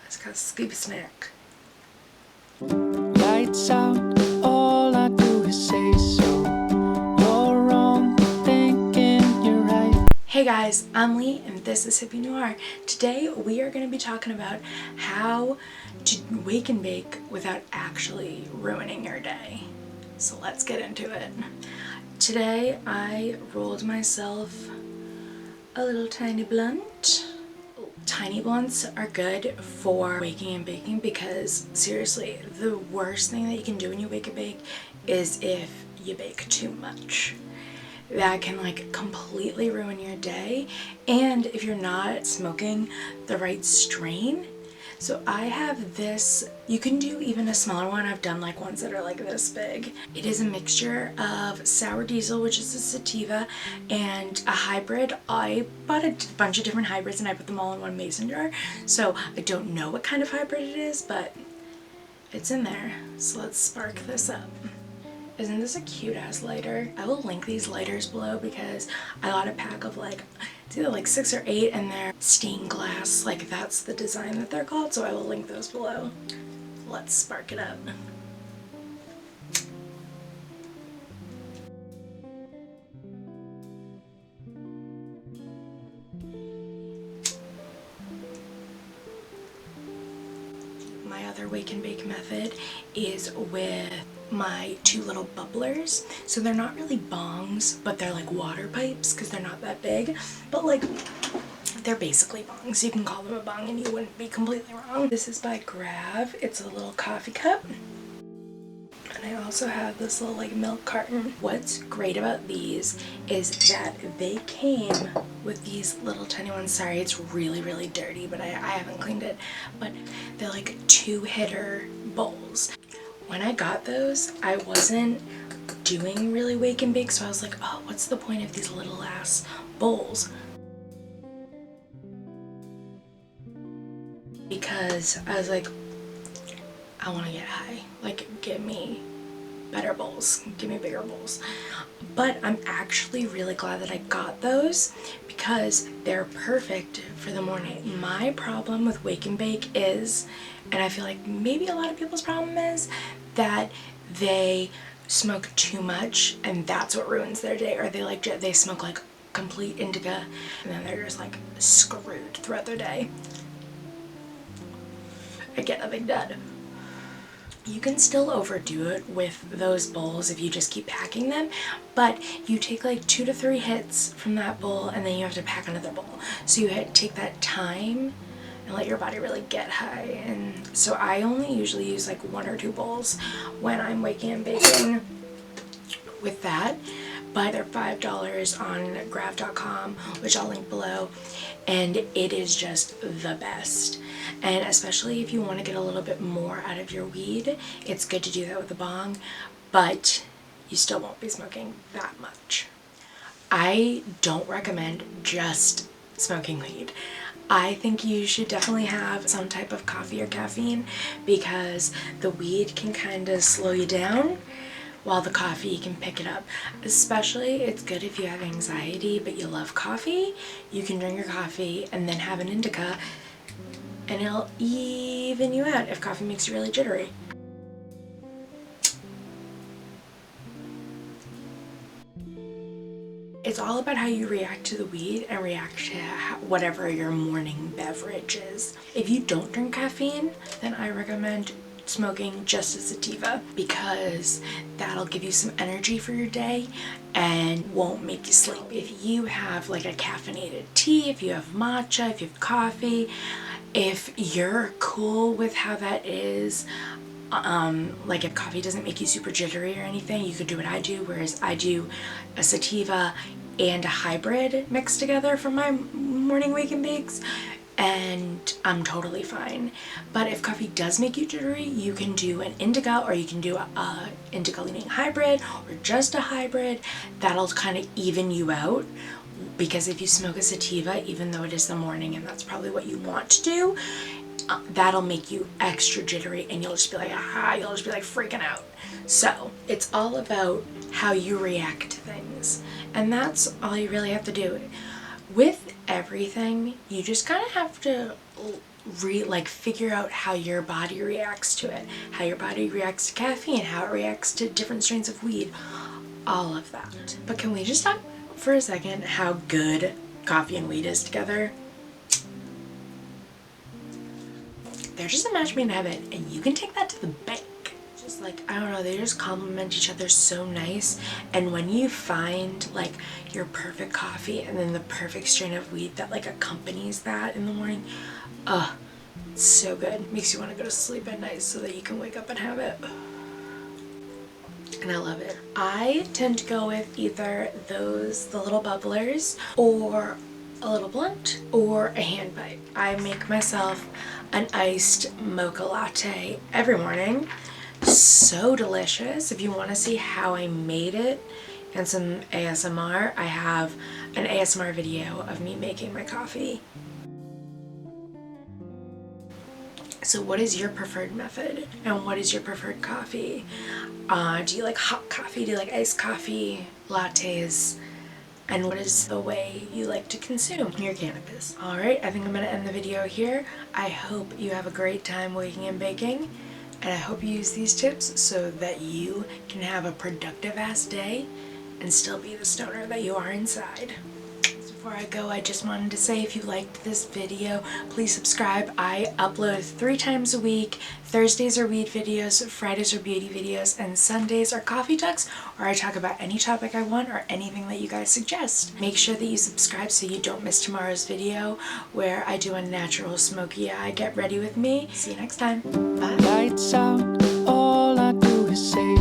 Let's go sleep snack. Lights out, all I do is say so. You're wrong, thinking you're right. Hey guys, I'm Lee and this is HippiNoire. Today we are going to be talking about how to wake and bake without actually ruining your day. So let's get into it. Today I rolled myself a little tiny blunt. Tiny blunts are good for waking and baking because seriously, the worst thing that you can do when you wake and bake is if you bake too much. That can like completely ruin your day, and if you're not smoking the right strain. So I have this, you can do even a smaller one. I've done like ones that are like this big. It is a mixture of sour diesel, which is a sativa, and a hybrid. I bought a bunch of different hybrids and I put them all in one mason jar. So I don't know what kind of hybrid it is, but it's in there. So let's spark this up. Isn't this a cute ass lighter? I will link these lighters below because I got a pack of like, it's either like 6 or 8 and they're stained glass, like that's the design that they're called, so I will link those below. Let's spark it up. My other wake and bake method is with my 2 little bubblers. So they're not really bongs, but they're like water pipes because they're not that big, but like they're basically bongs. You can call them a bong and you wouldn't be completely wrong. This is by Grav. It's a little coffee cup. And I also have this little like milk carton. What's great about these is that they came with these little tiny ones. Sorry, it's really, really dirty, but I haven't cleaned it. But they're like 2-hitter bowls. When I got those, I wasn't doing really wake and bake, so I was like, oh, what's the point of these little ass bowls? Because I was like, I want to get high. Like, give me better bowls. Give me bigger bowls. But I'm actually really glad that I got those because they're perfect for the morning. My problem with wake and bake is, and I feel like maybe a lot of people's problem is, that they smoke too much and that's what ruins their day, or they smoke like complete indica and then they're just like screwed throughout their day. I get nothing done. You can still overdo it with those bowls if you just keep packing them, but you take like 2 to 3 hits from that bowl and then you have to pack another bowl. So you take that time and let your body really get high. And so I only usually use like 1 or 2 bowls when I'm waking and baking with that. But they're $5 on grav.com, which I'll link below, and it is just the best. And especially if you want to get a little bit more out of your weed, it's good to do that with a bong, but you still won't be smoking that much. I don't recommend just smoking weed. I think you should definitely have some type of coffee or caffeine because the weed can kind of slow you down while the coffee can pick it up. Especially, it's good if you have anxiety but you love coffee. You can drink your coffee and then have an indica and it'll even you out if coffee makes you really jittery. It's all about how you react to the weed and react to whatever your morning beverage is. If you don't drink caffeine, then I recommend smoking just a sativa because that'll give you some energy for your day and won't make you sleep. If you have like a caffeinated tea, if you have matcha, if you have coffee, if you're cool with how that is, like if coffee doesn't make you super jittery or anything, you could do what I do, whereas I do a sativa and a hybrid mixed together for my morning wake and bakes, and I'm totally fine. But if coffee does make you jittery, you can do an indica, or you can do a indica leaning hybrid, or just a hybrid. That'll kind of even you out, because if you smoke a sativa, even though it is the morning and that's probably what you want to do, that'll make you extra jittery and you'll just be like, you'll just be like freaking out. So it's all about how you react to things, and that's all you really have to do. With everything, you just kind of have to figure out how your body reacts to it, how your body reacts to caffeine, how it reacts to different strains of weed, all of that. But can we just talk for a second how good coffee and weed is together? They're just a match made in heaven, and you can take that to the bank. Just like, I don't know, they just complement each other so nice. And when you find like your perfect coffee and then the perfect strain of weed that like accompanies that in the morning, it's so good. Makes you want to go to sleep at night so that you can wake up and have it. And I love it. I tend to go with either the little bubblers, or a little blunt, or a hand pipe. I make myself an iced mocha latte every morning. So delicious. If you want to see how I made it and some ASMR, I have an ASMR video of me making my coffee. So what is your preferred method, and what is your preferred coffee? Do you like hot coffee? Do you like iced coffee, lattes? And what is the way you like to consume your cannabis? Alright, I think I'm going to end the video here. I hope you have a great time waking and baking, and I hope you use these tips so that you can have a productive ass day and still be the stoner that you are inside. Before I go, I just wanted to say, if you liked this video, please subscribe. I upload 3 times a week. Thursdays are weed videos, Fridays are beauty videos, and Sundays are coffee talks, where I talk about any topic I want or anything that you guys suggest. Make sure that you subscribe so you don't miss tomorrow's video, where I do a natural smoky eye. Get ready with me. See you next time. Bye. Lights out, all I do is say